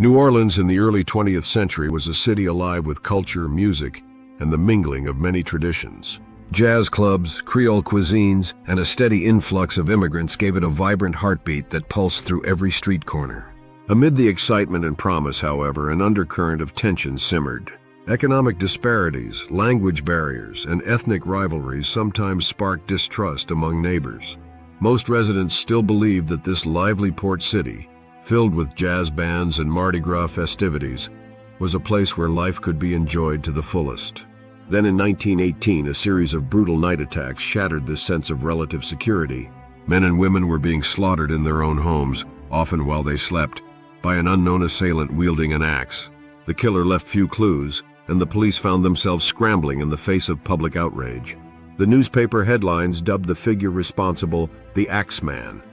New Orleans in the early 20th century was a city alive with culture, music, and the mingling of many traditions. Jazz clubs, Creole cuisines, and a steady influx of immigrants gave it a vibrant heartbeat that pulsed through every street corner. Amid the excitement and promise, however, an undercurrent of tension simmered. Economic disparities, language barriers, and ethnic rivalries sometimes sparked distrust among neighbors. Most residents still believed that this lively port city, filled with jazz bands and Mardi Gras festivities, was a place where life could be enjoyed to the fullest. Then in 1918, a series of brutal night attacks shattered this sense of relative security. Men and women were being slaughtered in their own homes, often while they slept, by an unknown assailant wielding an axe. The killer left few clues, and the police found themselves scrambling in the face of public outrage. The newspaper headlines dubbed the figure responsible the Axeman.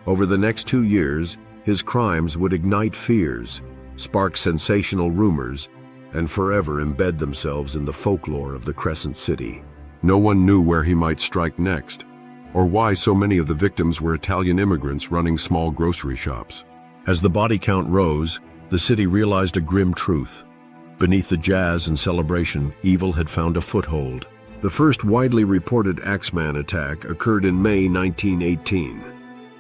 Over the next 2 years, his crimes would ignite fears, spark sensational rumors, and forever embed themselves in the folklore of the Crescent City. No one knew where he might strike next, or why so many of the victims were Italian immigrants running small grocery shops. As the body count rose, the city realized a grim truth. Beneath the jazz and celebration, evil had found a foothold. The first widely reported Axeman attack occurred in May 1918,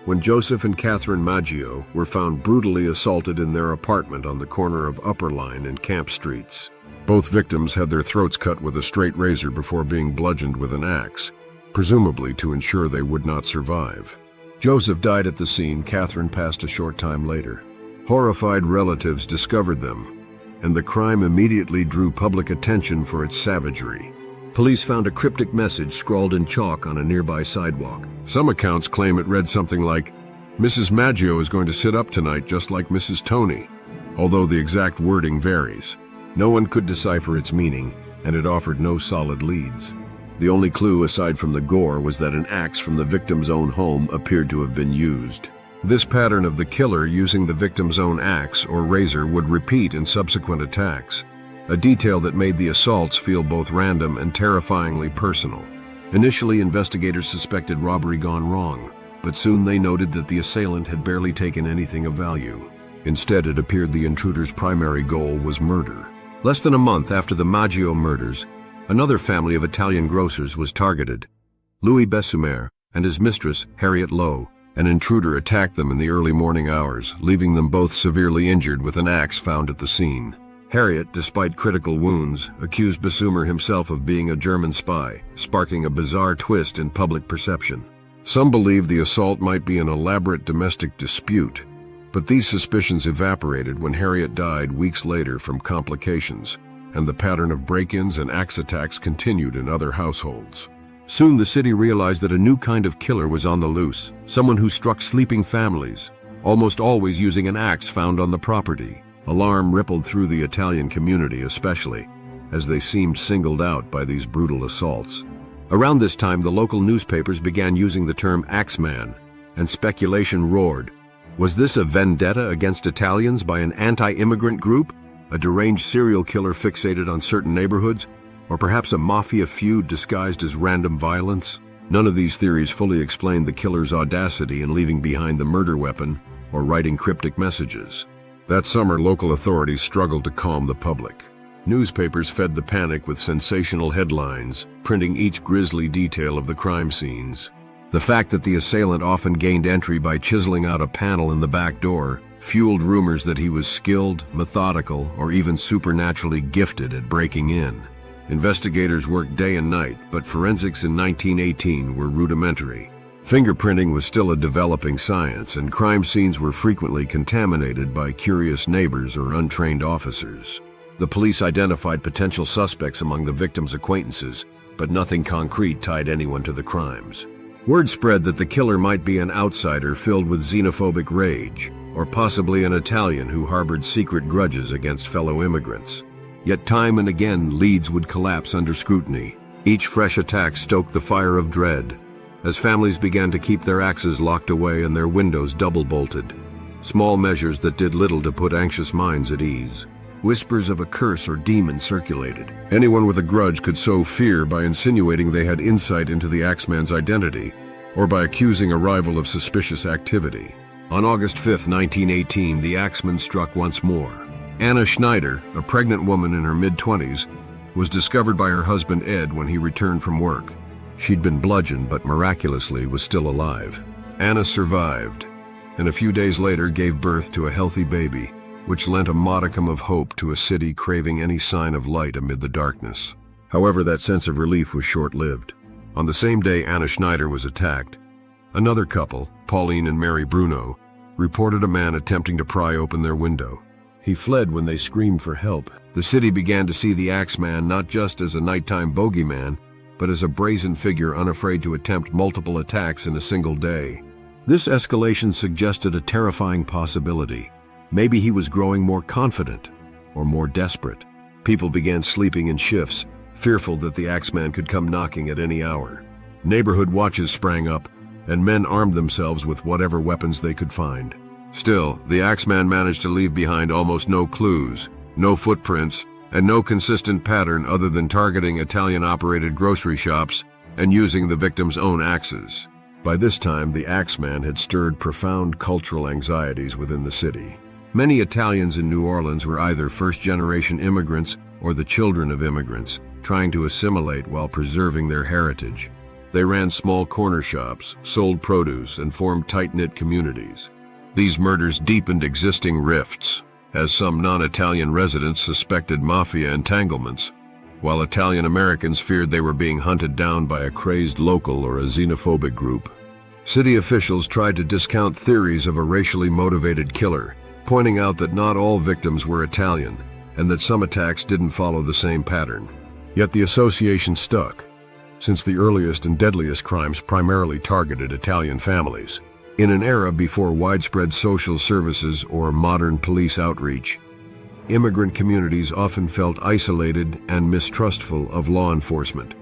when Joseph and Catherine Maggio were found brutally assaulted in their apartment on the corner of Upper Line and Camp Streets. Both victims had their throats cut with a straight razor before being bludgeoned with an axe, presumably to ensure they would not survive. Joseph died at the scene. Catherine passed a short time later. Horrified relatives discovered them, and the crime immediately drew public attention for its savagery. Police found a cryptic message scrawled in chalk on a nearby sidewalk. Some accounts claim it read something like, "Mrs. Maggio is going to sit up tonight just like Mrs. Tony," although the exact wording varies. No one could decipher its meaning, and it offered no solid leads. The only clue aside from the gore was that an axe from the victim's own home appeared to have been used. This pattern of the killer using the victim's own axe or razor would repeat in subsequent attacks, a detail that made the assaults feel both random and terrifyingly personal. Initially, investigators suspected robbery gone wrong, but soon they noted that the assailant had barely taken anything of value. Instead, it appeared the intruder's primary goal was murder. Less than a month after the Maggio murders, another family of Italian grocers was targeted. Louis Bessumer and his mistress, Harriet Lowe. An intruder attacked them in the early morning hours, leaving them both severely injured with an axe found at the scene. Harriet, despite critical wounds, accused Bessumer himself of being a German spy, sparking a bizarre twist in public perception. Some believed the assault might be an elaborate domestic dispute, but these suspicions evaporated when Harriet died weeks later from complications, and the pattern of break-ins and axe attacks continued in other households. Soon the city realized that a new kind of killer was on the loose, someone who struck sleeping families, almost always using an axe found on the property. Alarm rippled through the Italian community especially, as they seemed singled out by these brutal assaults. Around this time, the local newspapers began using the term Axeman, and speculation roared. Was this a vendetta against Italians by an anti-immigrant group, a deranged serial killer fixated on certain neighborhoods, or perhaps a mafia feud disguised as random violence? None of these theories fully explained the killer's audacity in leaving behind the murder weapon or writing cryptic messages. That summer, local authorities struggled to calm the public. Newspapers fed the panic with sensational headlines, printing each grisly detail of the crime scenes. The fact that the assailant often gained entry by chiseling out a panel in the back door fueled rumors that he was skilled, methodical, or even supernaturally gifted at breaking in. Investigators worked day and night, but forensics in 1918 were rudimentary. Fingerprinting was still a developing science, and crime scenes were frequently contaminated by curious neighbors or untrained officers. The police identified potential suspects among the victims' acquaintances, but nothing concrete tied anyone to the crimes. Word spread that the killer might be an outsider filled with xenophobic rage, or possibly an Italian who harbored secret grudges against fellow immigrants. Yet time and again, leads would collapse under scrutiny. Each fresh attack stoked the fire of dread, as families began to keep their axes locked away and their windows double-bolted. Small measures that did little to put anxious minds at ease. Whispers of a curse or demon circulated. Anyone with a grudge could sow fear by insinuating they had insight into the Axeman's identity, or by accusing a rival of suspicious activity. On August 5, 1918, the Axeman struck once more. Anna Schneider, a pregnant woman in her mid-20s, was discovered by her husband Ed when he returned from work. She'd been bludgeoned, but miraculously was still alive. Anna survived, and a few days later gave birth to a healthy baby, which lent a modicum of hope to a city craving any sign of light amid the darkness. However, that sense of relief was short-lived. On the same day Anna Schneider was attacked, another couple, Pauline and Mary Bruno, reported a man attempting to pry open their window. He fled when they screamed for help. The city began to see the Axeman not just as a nighttime bogeyman, but as a brazen figure unafraid to attempt multiple attacks in a single day. This escalation suggested a terrifying possibility. Maybe he was growing more confident or more desperate. People began sleeping in shifts, fearful that the Axeman could come knocking at any hour. Neighborhood watches sprang up, and men armed themselves with whatever weapons they could find. Still, the Axeman managed to leave behind almost no clues, no footprints, and no consistent pattern other than targeting Italian-operated grocery shops and using the victims' own axes. By this time, the Axeman had stirred profound cultural anxieties within the city. Many Italians in New Orleans were either first-generation immigrants or the children of immigrants, trying to assimilate while preserving their heritage. They ran small corner shops, sold produce, and formed tight-knit communities. These murders deepened existing rifts, as some non-Italian residents suspected mafia entanglements, while Italian Americans feared they were being hunted down by a crazed local or a xenophobic group. City officials tried to discount theories of a racially motivated killer, pointing out that not all victims were Italian, and that some attacks didn't follow the same pattern. Yet the association stuck, since the earliest and deadliest crimes primarily targeted Italian families. In an era before widespread social services or modern police outreach, immigrant communities often felt isolated and mistrustful of law enforcement,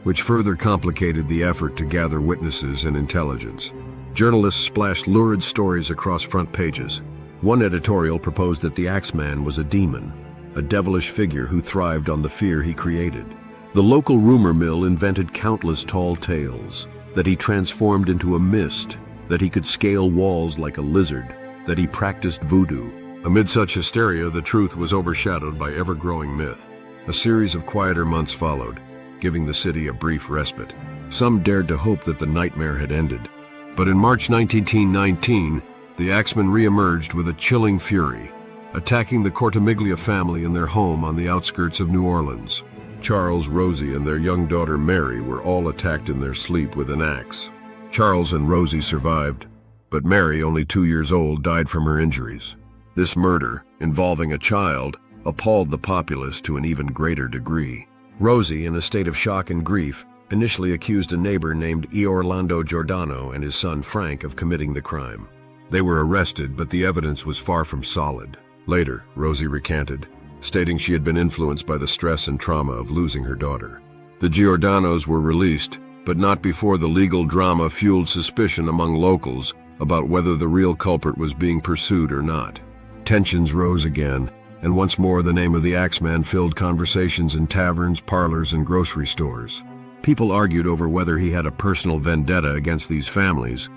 which further complicated the effort to gather witnesses and intelligence. Journalists splashed lurid stories across front pages. One editorial proposed that the Axeman was a demon, a devilish figure who thrived on the fear he created. The local rumor mill invented countless tall tales, that he transformed into a mist, that he could scale walls like a lizard, that he practiced voodoo. Amid such hysteria, the truth was overshadowed by ever-growing myth. A series of quieter months followed, giving the city a brief respite. Some dared to hope that the nightmare had ended. But in March 1919, the Axeman re-emerged with a chilling fury, attacking the Cortimiglia family in their home on the outskirts of New Orleans. Charles, Rosie, and their young daughter Mary were all attacked in their sleep with an axe. Charles and Rosie survived, but Mary, only 2 years old, died from her injuries. This murder, involving a child, appalled the populace to an even greater degree. Rosie, in a state of shock and grief, initially accused a neighbor named Orlando Giordano and his son Frank of committing the crime. They were arrested, but the evidence was far from solid. Later, Rosie recanted, stating she had been influenced by the stress and trauma of losing her daughter. The Giordanos were released, but not before the legal drama fueled suspicion among locals about whether the real culprit was being pursued or not. Tensions rose again, and once more the name of the Axeman filled conversations in taverns, parlors, and grocery stores. People argued over whether he had a personal vendetta against these families,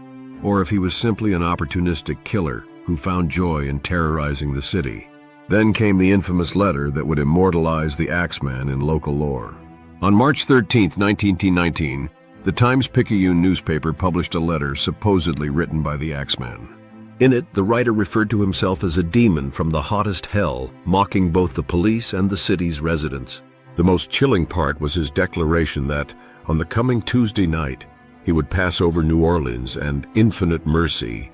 or if he was simply an opportunistic killer who found joy in terrorizing the city. Then came the infamous letter that would immortalize the Axeman in local lore. On March 13, 1919, the Times-Picayune newspaper published a letter supposedly written by the Axeman. In it, the writer referred to himself as a demon from the hottest hell, mocking both the police and the city's residents. The most chilling part was his declaration that, on the coming Tuesday night, he would pass over New Orleans and infinite mercy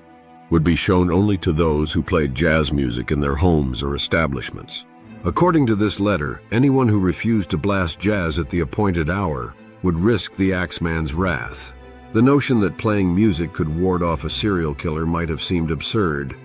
would be shown only to those who played jazz music in their homes or establishments. According to this letter, anyone who refused to blast jazz at the appointed hour would risk the Axeman's wrath. The notion that playing music could ward off a serial killer might have seemed absurd,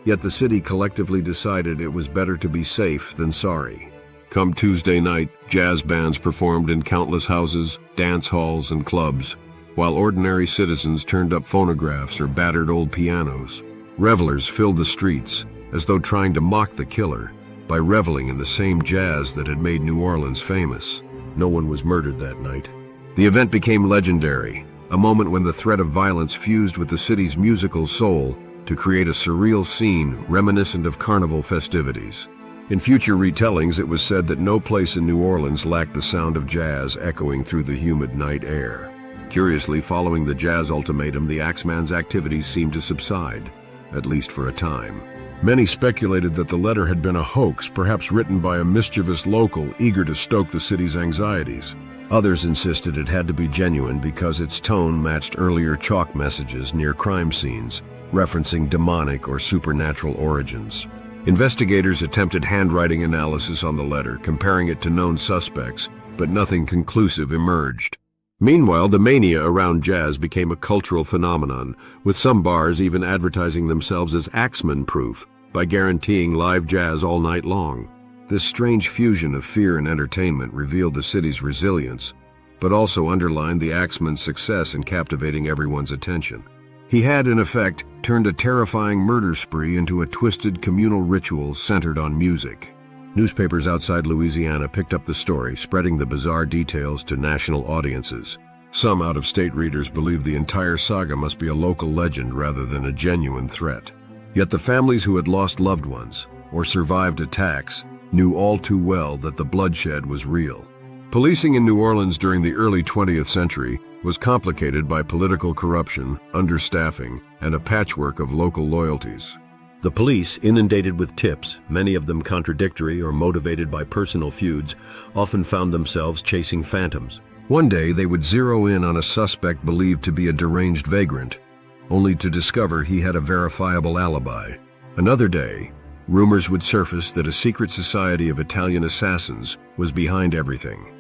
yet the city collectively decided it was better to be safe than sorry. Come Tuesday night, jazz bands performed in countless houses, dance halls, and clubs, while ordinary citizens turned up phonographs or battered old pianos. Revelers filled the streets, as though trying to mock the killer by reveling in the same jazz that had made New Orleans famous. No one was murdered that night. The event became legendary, a moment when the threat of violence fused with the city's musical soul to create a surreal scene reminiscent of carnival festivities. In future retellings, it was said that no place in New Orleans lacked the sound of jazz echoing through the humid night air. Curiously, following the jazz ultimatum, the Axeman's activities seemed to subside, at least for a time. Many speculated that the letter had been a hoax, perhaps written by a mischievous local eager to stoke the city's anxieties. Others insisted it had to be genuine because its tone matched earlier chalk messages near crime scenes, referencing demonic or supernatural origins. Investigators attempted handwriting analysis on the letter, comparing it to known suspects, but nothing conclusive emerged. Meanwhile, the mania around jazz became a cultural phenomenon, with some bars even advertising themselves as Axeman proof by guaranteeing live jazz all night long. This strange fusion of fear and entertainment revealed the city's resilience, but also underlined the Axeman's success in captivating everyone's attention. He had, in effect, turned a terrifying murder spree into a twisted communal ritual centered on music. Newspapers outside Louisiana picked up the story, spreading the bizarre details to national audiences. Some out-of-state readers believed the entire saga must be a local legend rather than a genuine threat. Yet the families who had lost loved ones or survived attacks knew all too well that the bloodshed was real. Policing in New Orleans during the early 20th century was complicated by political corruption, understaffing, and a patchwork of local loyalties. The police, inundated with tips, many of them contradictory or motivated by personal feuds, often found themselves chasing phantoms. One day they would zero in on a suspect believed to be a deranged vagrant, only to discover he had a verifiable alibi. Another day, rumors would surface that a secret society of Italian assassins was behind everything,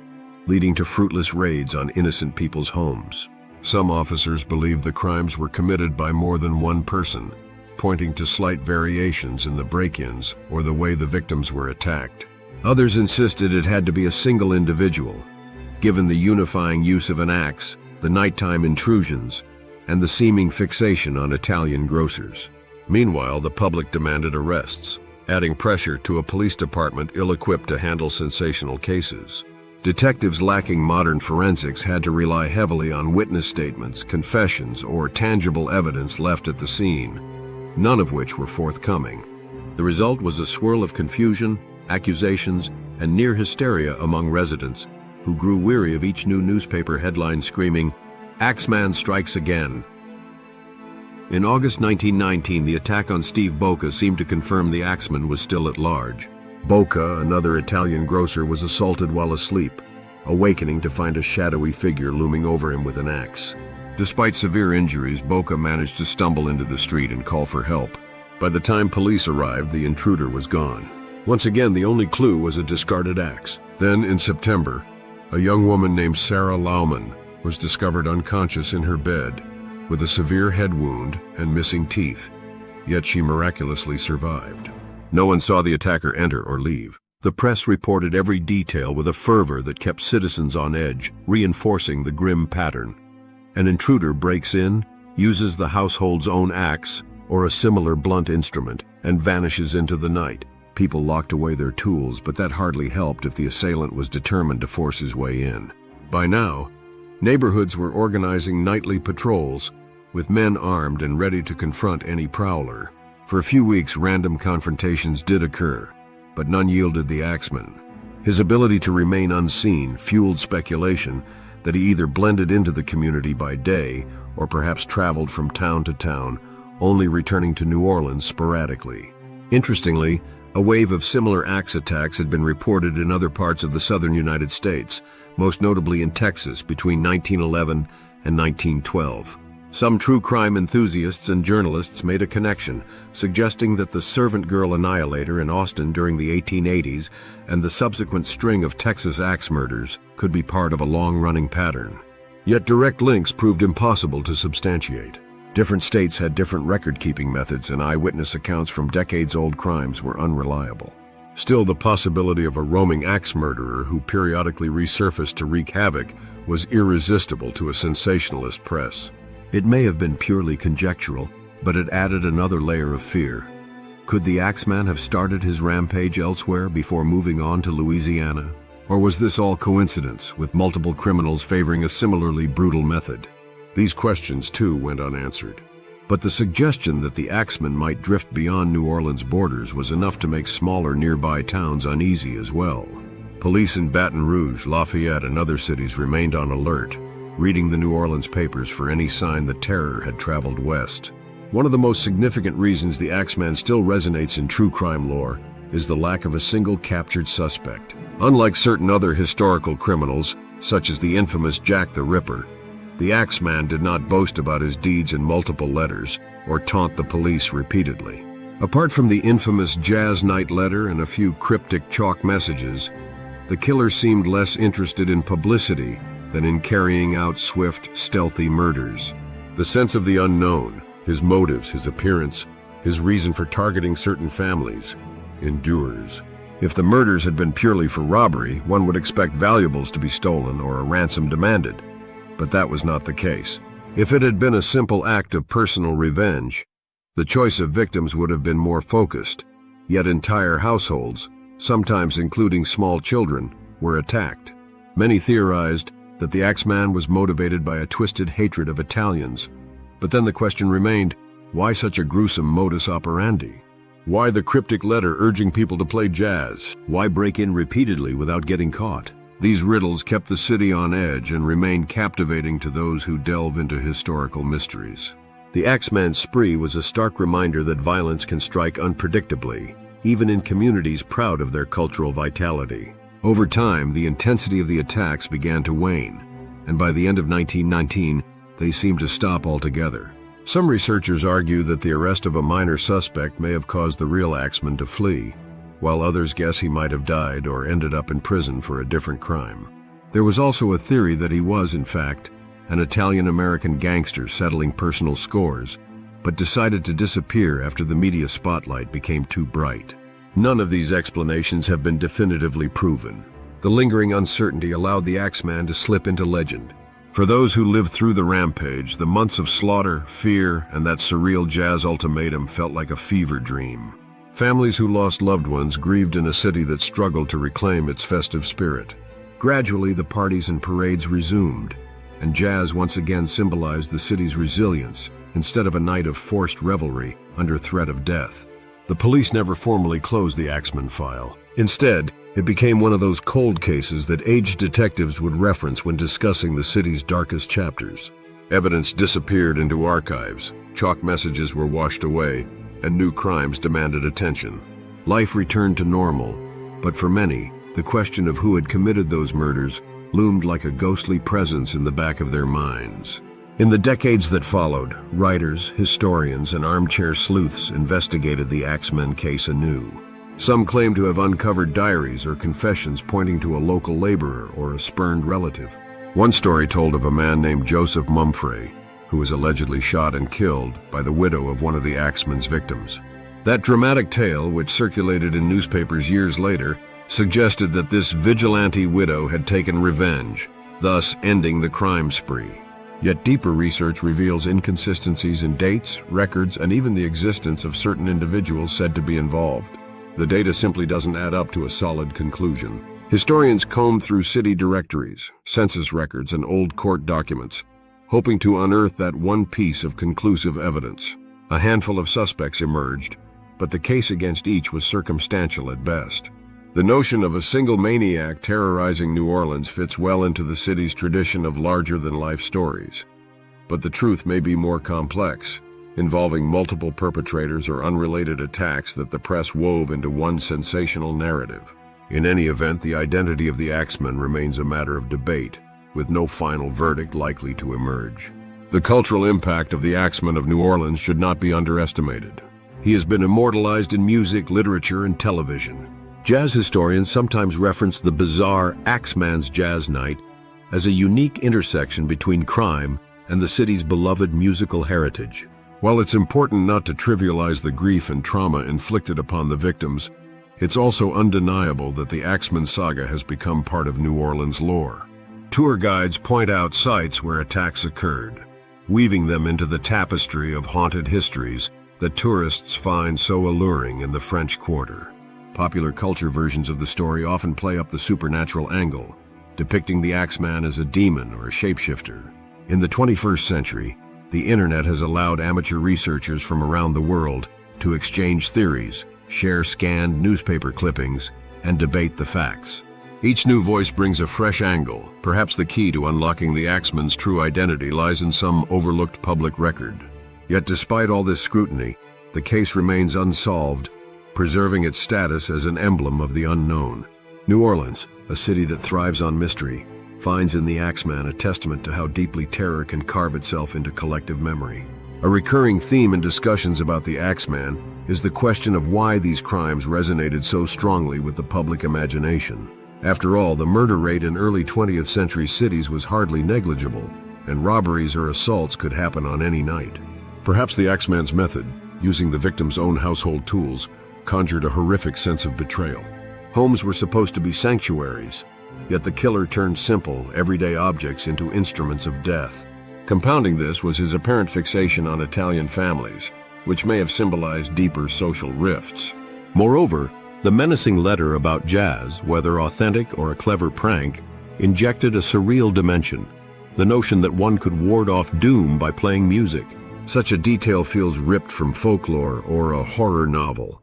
leading to fruitless raids on innocent people's homes. Some officers believed the crimes were committed by more than one person, pointing to slight variations in the break-ins or the way the victims were attacked. Others insisted it had to be a single individual, given the unifying use of an axe, the nighttime intrusions, and the seeming fixation on Italian grocers. Meanwhile, the public demanded arrests, adding pressure to a police department ill-equipped to handle sensational cases. Detectives lacking modern forensics had to rely heavily on witness statements, confessions, or tangible evidence left at the scene, none of which were forthcoming. The result was a swirl of confusion, accusations, and near hysteria among residents, who grew weary of each new newspaper headline screaming, "Axeman strikes again." In August 1919, the attack on Steve Bocca seemed to confirm the Axeman was still at large. Bocca, another Italian grocer, was assaulted while asleep, awakening to find a shadowy figure looming over him with an axe. Despite severe injuries, Bocca managed to stumble into the street and call for help. By the time police arrived, the intruder was gone. Once again, the only clue was a discarded axe. Then, in September, a young woman named Sarah Lauman was discovered unconscious in her bed, with a severe head wound and missing teeth, yet she miraculously survived. No one saw the attacker enter or leave. The press reported every detail with a fervor that kept citizens on edge, reinforcing the grim pattern. An intruder breaks in, uses the household's own axe or a similar blunt instrument, and vanishes into the night. People locked away their tools, but that hardly helped if the assailant was determined to force his way in. By now, neighborhoods were organizing nightly patrols, with men armed and ready to confront any prowler. For a few weeks, random confrontations did occur, but none yielded the Axeman. His ability to remain unseen fueled speculation that he either blended into the community by day or perhaps traveled from town to town, only returning to New Orleans sporadically. Interestingly, a wave of similar axe attacks had been reported in other parts of the southern United States, most notably in Texas between 1911 and 1912. Some true crime enthusiasts and journalists made a connection, suggesting that the Servant Girl Annihilator in Austin during the 1880s and the subsequent string of Texas axe murders could be part of a long-running pattern. Yet direct links proved impossible to substantiate. Different states had different record-keeping methods, and eyewitness accounts from decades-old crimes were unreliable. Still, the possibility of a roaming axe murderer who periodically resurfaced to wreak havoc was irresistible to a sensationalist press. It may have been purely conjectural, but it added another layer of fear. Could the Axeman have started his rampage elsewhere before moving on to Louisiana? Or was this all coincidence, with multiple criminals favoring a similarly brutal method? These questions, too, went unanswered. But the suggestion that the Axeman might drift beyond New Orleans' borders was enough to make smaller nearby towns uneasy as well. Police in Baton Rouge, Lafayette, and other cities remained on alert, reading the New Orleans papers for any sign that terror had traveled west. One of the most significant reasons the Axeman still resonates in true crime lore is the lack of a single captured suspect. Unlike certain other historical criminals, such as the infamous Jack the Ripper, the Axeman did not boast about his deeds in multiple letters or taunt the police repeatedly. Apart from the infamous Jazz Night letter and a few cryptic chalk messages, the killer seemed less interested in publicity than in carrying out swift, stealthy murders. The sense of the unknown, his motives, his appearance, his reason for targeting certain families, endures. If the murders had been purely for robbery, one would expect valuables to be stolen or a ransom demanded. But that was not the case. If it had been a simple act of personal revenge, the choice of victims would have been more focused, yet entire households, sometimes including small children, were attacked. Many theorized that the Axeman was motivated by a twisted hatred of Italians. But then the question remained, why such a gruesome modus operandi? Why the cryptic letter urging people to play jazz? Why break in repeatedly without getting caught? These riddles kept the city on edge and remained captivating to those who delve into historical mysteries. The Axeman's spree was a stark reminder that violence can strike unpredictably, even in communities proud of their cultural vitality. Over time, the intensity of the attacks began to wane, and by the end of 1919, they seemed to stop altogether. Some researchers argue that the arrest of a minor suspect may have caused the real Axeman to flee, while others guess he might have died or ended up in prison for a different crime. There was also a theory that he was, in fact, an Italian-American gangster settling personal scores, but decided to disappear after the media spotlight became too bright. None of these explanations have been definitively proven. The lingering uncertainty allowed the Axeman to slip into legend. For those who lived through the rampage, the months of slaughter, fear, and that surreal jazz ultimatum felt like a fever dream. Families who lost loved ones grieved in a city that struggled to reclaim its festive spirit. Gradually, the parties and parades resumed, and jazz once again symbolized the city's resilience instead of a night of forced revelry under threat of death. The police never formally closed the Axeman file. Instead, it became one of those cold cases that aged detectives would reference when discussing the city's darkest chapters. Evidence disappeared into archives, chalk messages were washed away, and new crimes demanded attention. Life returned to normal, but for many, the question of who had committed those murders loomed like a ghostly presence in the back of their minds. In the decades that followed, writers, historians, and armchair sleuths investigated the Axeman case anew. Some claim to have uncovered diaries or confessions pointing to a local laborer or a spurned relative. One story told of a man named Joseph Mumfrey, who was allegedly shot and killed by the widow of one of the Axeman's victims. That dramatic tale, which circulated in newspapers years later, suggested that this vigilante widow had taken revenge, thus ending the crime spree. Yet deeper research reveals inconsistencies in dates, records, and even the existence of certain individuals said to be involved. The data simply doesn't add up to a solid conclusion. Historians combed through city directories, census records, and old court documents, hoping to unearth that one piece of conclusive evidence. A handful of suspects emerged, but the case against each was circumstantial at best. The notion of a single maniac terrorizing New Orleans fits well into the city's tradition of larger-than-life stories. But the truth may be more complex, involving multiple perpetrators or unrelated attacks that the press wove into one sensational narrative. In any event, the identity of the Axeman remains a matter of debate, with no final verdict likely to emerge. The cultural impact of the Axeman of New Orleans should not be underestimated. He has been immortalized in music, literature, and television. Jazz historians sometimes reference the bizarre Axeman's Jazz Night as a unique intersection between crime and the city's beloved musical heritage. While it's important not to trivialize the grief and trauma inflicted upon the victims, it's also undeniable that the Axeman saga has become part of New Orleans lore. Tour guides point out sites where attacks occurred, weaving them into the tapestry of haunted histories that tourists find so alluring in the French Quarter. Popular culture versions of the story often play up the supernatural angle, depicting the Axeman as a demon or a shapeshifter. In the 21st century, The internet has allowed amateur researchers from around the world to exchange theories, share scanned newspaper clippings, and debate the facts. Each new voice brings a fresh angle. Perhaps the key to unlocking the Axeman's true identity lies in some overlooked public record. Yet despite all this scrutiny, the case remains unsolved, preserving its status as an emblem of the unknown. New Orleans, a city that thrives on mystery, finds in the Axeman a testament to how deeply terror can carve itself into collective memory. A recurring theme in discussions about the Axeman is the question of why these crimes resonated so strongly with the public imagination. After all, the murder rate in early 20th century cities was hardly negligible, and robberies or assaults could happen on any night. Perhaps the Axeman's method, using the victim's own household tools, conjured a horrific sense of betrayal. Homes were supposed to be sanctuaries, yet the killer turned simple, everyday objects into instruments of death. Compounding this was his apparent fixation on Italian families, which may have symbolized deeper social rifts. Moreover, the menacing letter about Jazz, whether authentic or a clever prank, injected a surreal dimension, the notion that one could ward off doom by playing music. Such a detail feels ripped from folklore or a horror novel,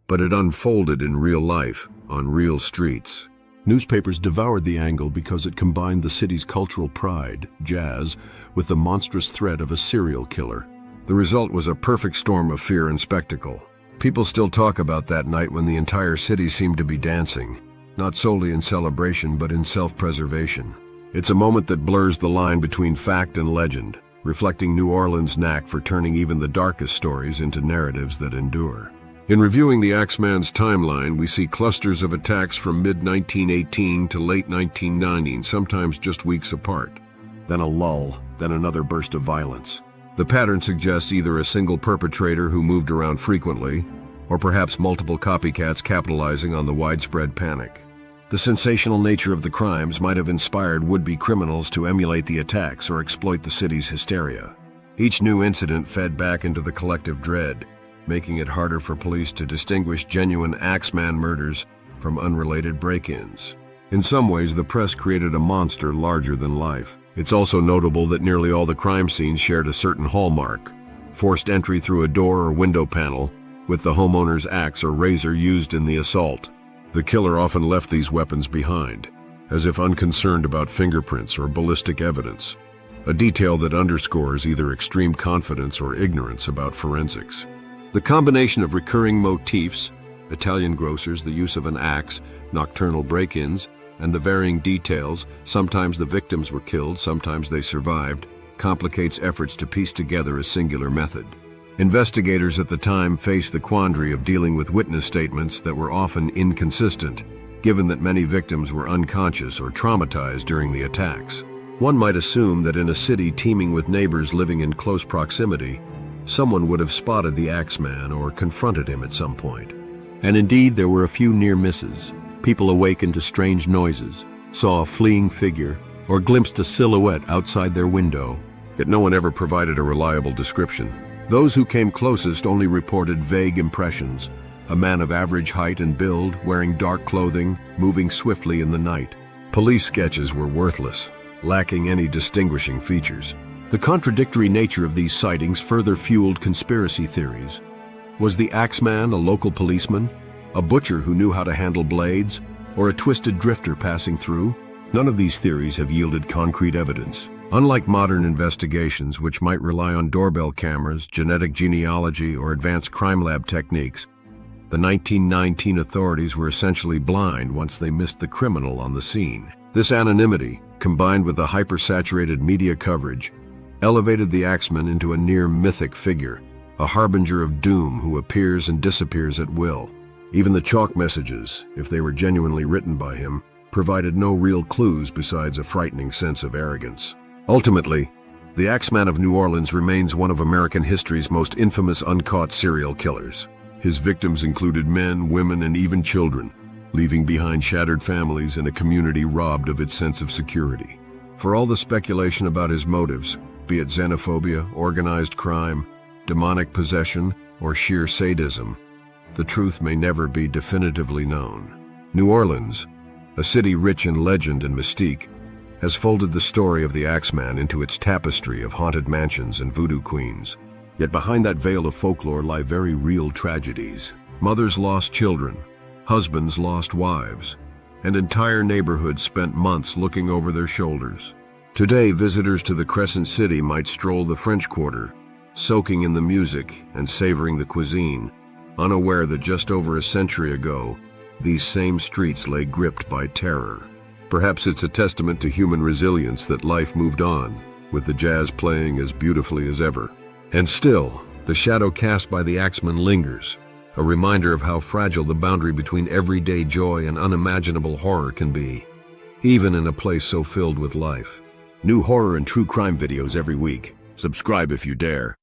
but it unfolded in real life, on real streets. Newspapers devoured the angle because it combined the city's cultural pride, jazz, with the monstrous threat of a serial killer. The result was a perfect storm of fear and spectacle. People still talk about that night when the entire city seemed to be dancing, not solely in celebration but in self-preservation. It's a moment that blurs the line between fact and legend, reflecting New Orleans' knack for turning even the darkest stories into narratives that endure. In reviewing the Axeman's timeline, we see clusters of attacks from mid-1918 to late 1990, sometimes just weeks apart. Then a lull, then another burst of violence. The pattern suggests either a single perpetrator who moved around frequently, or perhaps multiple copycats capitalizing on the widespread panic. The sensational nature of the crimes might have inspired would-be criminals to emulate the attacks or exploit the city's hysteria. Each new incident fed back into the collective dread, making it harder for police to distinguish genuine Axeman murders from unrelated break-ins. In some ways, the press created a monster larger than life. It's also notable that nearly all the crime scenes shared a certain hallmark: forced entry through a door or window panel, with the homeowner's axe or razor used in the assault. The killer often left these weapons behind, as if unconcerned about fingerprints or ballistic evidence, a detail that underscores either extreme confidence or ignorance about forensics. The combination of recurring motifs, Italian grocers, the use of an axe, nocturnal break-ins, and the varying details, sometimes the victims were killed, sometimes they survived, complicates efforts to piece together a singular method. Investigators at the time faced the quandary of dealing with witness statements that were often inconsistent, given that many victims were unconscious or traumatized during the attacks. One might assume that in a city teeming with neighbors living in close proximity, someone would have spotted the Axeman or confronted him at some point. And indeed, there were a few near misses. People awakened to strange noises, saw a fleeing figure, or glimpsed a silhouette outside their window, yet no one ever provided a reliable description. Those who came closest only reported vague impressions: a man of average height and build, wearing dark clothing, moving swiftly in the night. Police sketches were worthless, lacking any distinguishing features. The contradictory nature of these sightings further fueled conspiracy theories. Was the Axeman a local policeman, a butcher who knew how to handle blades, or a twisted drifter passing through? None of these theories have yielded concrete evidence. Unlike modern investigations, which might rely on doorbell cameras, genetic genealogy, or advanced crime lab techniques, the 1919 authorities were essentially blind once they missed the criminal on the scene. This anonymity, combined with the hyper-saturated media coverage, elevated the Axeman into a near mythic figure, a harbinger of doom who appears and disappears at will. Even the chalk messages, if they were genuinely written by him, provided no real clues besides a frightening sense of arrogance. Ultimately, the Axeman of New Orleans remains one of American history's most infamous uncaught serial killers. His victims included men, women, and even children, leaving behind shattered families and a community robbed of its sense of security. For all the speculation about his motives, be it xenophobia, organized crime, demonic possession, or sheer sadism, the truth may never be definitively known. New Orleans, a city rich in legend and mystique, has folded the story of the Axeman into its tapestry of haunted mansions and voodoo queens. Yet behind that veil of folklore lie very real tragedies. Mothers lost children, husbands lost wives, and entire neighborhoods spent months looking over their shoulders. Today, visitors to the Crescent City might stroll the French Quarter, soaking in the music and savoring the cuisine, unaware that just over a century ago, these same streets lay gripped by terror. Perhaps it's a testament to human resilience that life moved on, with the jazz playing as beautifully as ever. And still, the shadow cast by the Axeman lingers, a reminder of how fragile the boundary between everyday joy and unimaginable horror can be, even in a place so filled with life. New horror and true crime videos every week. Subscribe if you dare.